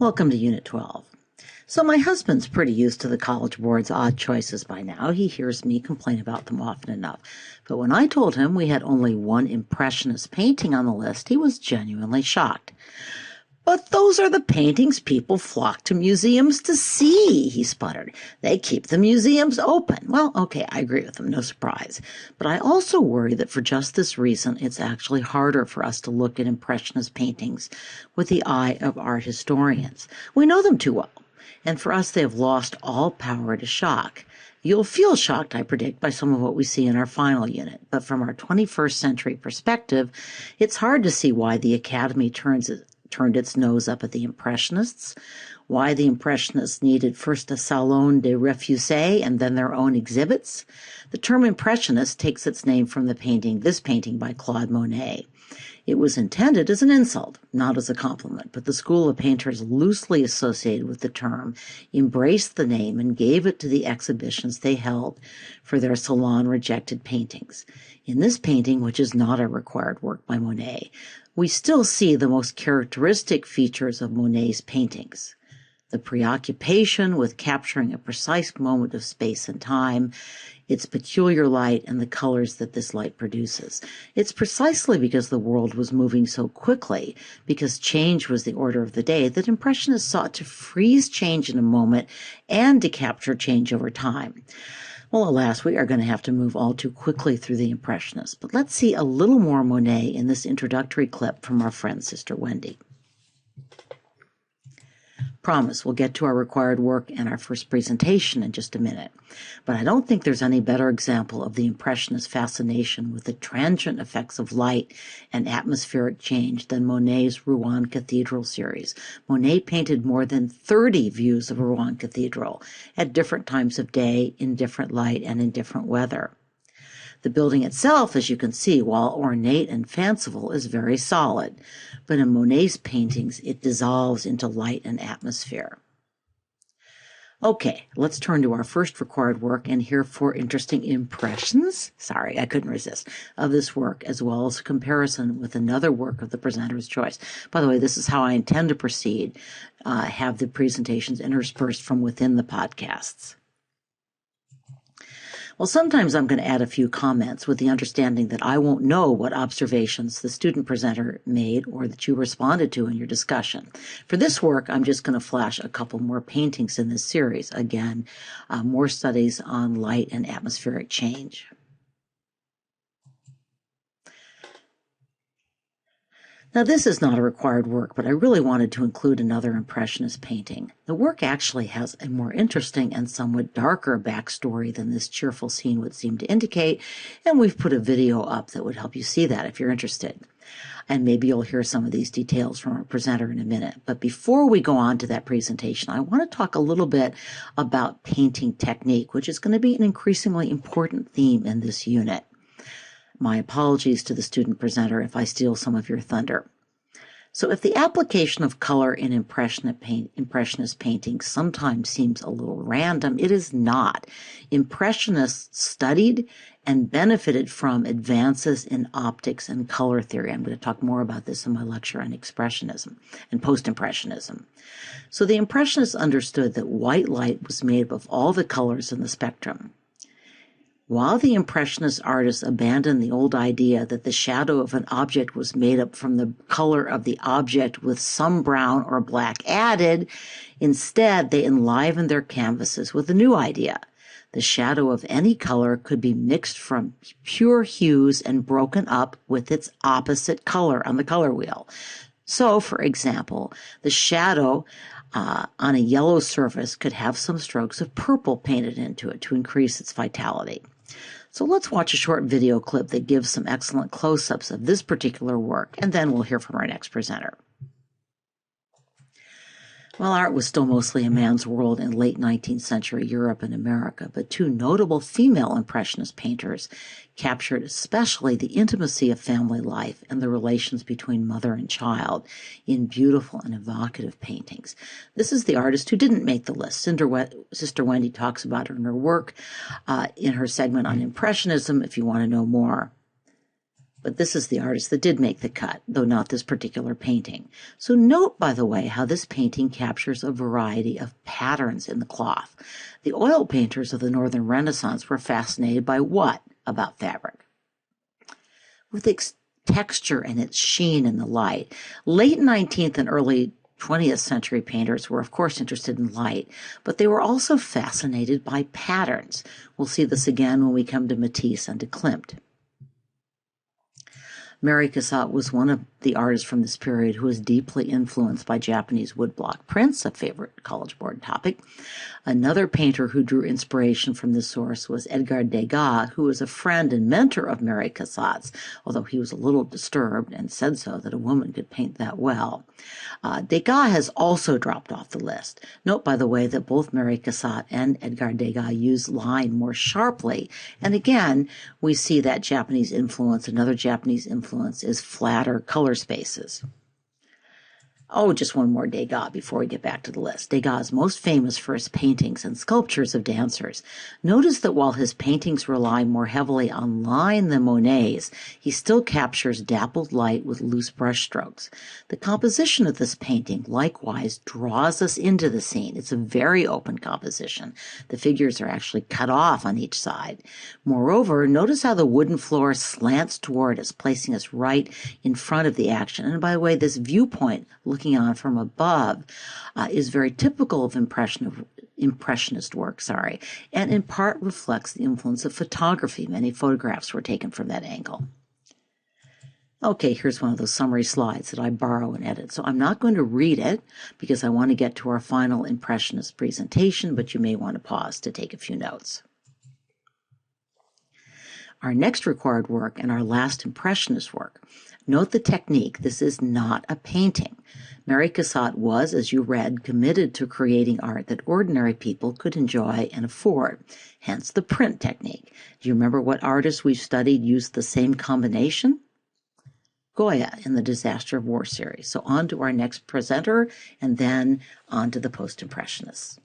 Welcome to Unit 12. So my husband's pretty used to the College Board's odd choices by now. He hears me complain about them often enough. But when I told him we had only one Impressionist painting on the list, he was genuinely shocked. "But those are the paintings people flock to museums to see," he sputtered. "They keep the museums open." Well, okay, I agree with him, no surprise. But I also worry that for just this reason, it's actually harder for us to look at Impressionist paintings with the eye of art historians. We know them too well, and for us they have lost all power to shock. You'll feel shocked, I predict, by some of what we see in our final unit, but from our 21st century perspective, it's hard to see why the Academy turned its nose up at the Impressionists, why the Impressionists needed first a Salon des Refusés and then their own exhibits. The term Impressionist takes its name from this painting by Claude Monet. It was intended as an insult, not as a compliment, but the school of painters loosely associated with the term embraced the name and gave it to the exhibitions they held for their salon-rejected paintings. In this painting, which is not a required work by Monet, we still see the most characteristic features of Monet's paintings: the preoccupation with capturing a precise moment of space and time, its peculiar light, and the colors that this light produces. It's precisely because the world was moving so quickly, because change was the order of the day, that Impressionists sought to freeze change in a moment and to capture change over time. Well, alas, we are going to have to move all too quickly through the Impressionists, but let's see a little more Monet in this introductory clip from our friend Sister Wendy. Promise, we'll get to our required work and our first presentation in just a minute. But I don't think there's any better example of the Impressionist fascination with the transient effects of light and atmospheric change than Monet's Rouen Cathedral series. Monet painted more than 30 views of Rouen Cathedral at different times of day, in different light, and in different weather. The building itself, as you can see, while ornate and fanciful, is very solid, but in Monet's paintings, it dissolves into light and atmosphere. Okay, let's turn to our first required work and hear 4 interesting impressions, sorry, I couldn't resist, of this work, as well as a comparison with another work of the presenter's choice. By the way, this is how I intend to proceed, have the presentations interspersed from within the podcasts. Well, sometimes I'm going to add a few comments with the understanding that I won't know what observations the student presenter made or that you responded to in your discussion. For this work, I'm just going to flash a couple more paintings in this series. Again, more studies on light and atmospheric change. Now, this is not a required work, but I really wanted to include another Impressionist painting. The work actually has a more interesting and somewhat darker backstory than this cheerful scene would seem to indicate, and we've put a video up that would help you see that if you're interested. And maybe you'll hear some of these details from our presenter in a minute. But before we go on to that presentation, I want to talk a little bit about painting technique, which is going to be an increasingly important theme in this unit. My apologies to the student presenter if I steal some of your thunder. So if the application of color in Impressionist paintings sometimes seems a little random, it is not. Impressionists studied and benefited from advances in optics and color theory. I'm going to talk more about this in my lecture on Expressionism and Post-Impressionism. So the Impressionists understood that white light was made up of all the colors in the spectrum. While the Impressionist artists abandoned the old idea that the shadow of an object was made up from the color of the object with some brown or black added, instead they enlivened their canvases with a new idea. The shadow of any color could be mixed from pure hues and broken up with its opposite color on the color wheel. So, for example, the shadow on a yellow surface could have some strokes of purple painted into it to increase its vitality. So let's watch a short video clip that gives some excellent close-ups of this particular work, and then we'll hear from our next presenter. Well, art was still mostly a man's world in late 19th century Europe and America, but 2 notable female Impressionist painters captured especially the intimacy of family life and the relations between mother and child in beautiful and evocative paintings. This is the artist who didn't make the list. Sister Wendy talks about her in her work in her segment on Impressionism if you want to know more. But this is the artist that did make the cut, though not this particular painting. So note, by the way, how this painting captures a variety of patterns in the cloth. The oil painters of the Northern Renaissance were fascinated by what about fabric? With its texture and its sheen in the light. Late 19th and early 20th century painters were, of course, interested in light, but they were also fascinated by patterns. We'll see this again when we come to Matisse and to Klimt. Mary Cassatt was one of the artists from this period who was deeply influenced by Japanese woodblock prints, a favorite College Board topic. Another painter who drew inspiration from this source was Edgar Degas, who was a friend and mentor of Mary Cassatt's, although he was a little disturbed and said so that a woman could paint that well. Degas has also dropped off the list. Note, by the way, that both Mary Cassatt and Edgar Degas use line more sharply. And again, we see that Japanese influence. Another Japanese influence is flatter color spaces. Oh, just one more Degas before we get back to the list. Degas is most famous for his paintings and sculptures of dancers. Notice that while his paintings rely more heavily on line than Monet's, he still captures dappled light with loose brush strokes. The composition of this painting likewise draws us into the scene. It's a very open composition. The figures are actually cut off on each side. Moreover, notice how the wooden floor slants toward us, placing us right in front of the action. And by the way, this viewpoint, looking on from above, is very typical of Impressionist work, and in part reflects the influence of photography. Many photographs were taken from that angle. Okay, here's one of those summary slides that I borrow and edit. So I'm not going to read it because I want to get to our final Impressionist presentation, but you may want to pause to take a few notes. Our next required work and our last Impressionist work. Note the technique. This is not a painting. Mary Cassatt was, as you read, committed to creating art that ordinary people could enjoy and afford, hence the print technique. Do you remember what artists we've studied used the same combination? Goya in the Disaster of War series. So on to our next presenter, and then on to the Post-Impressionists.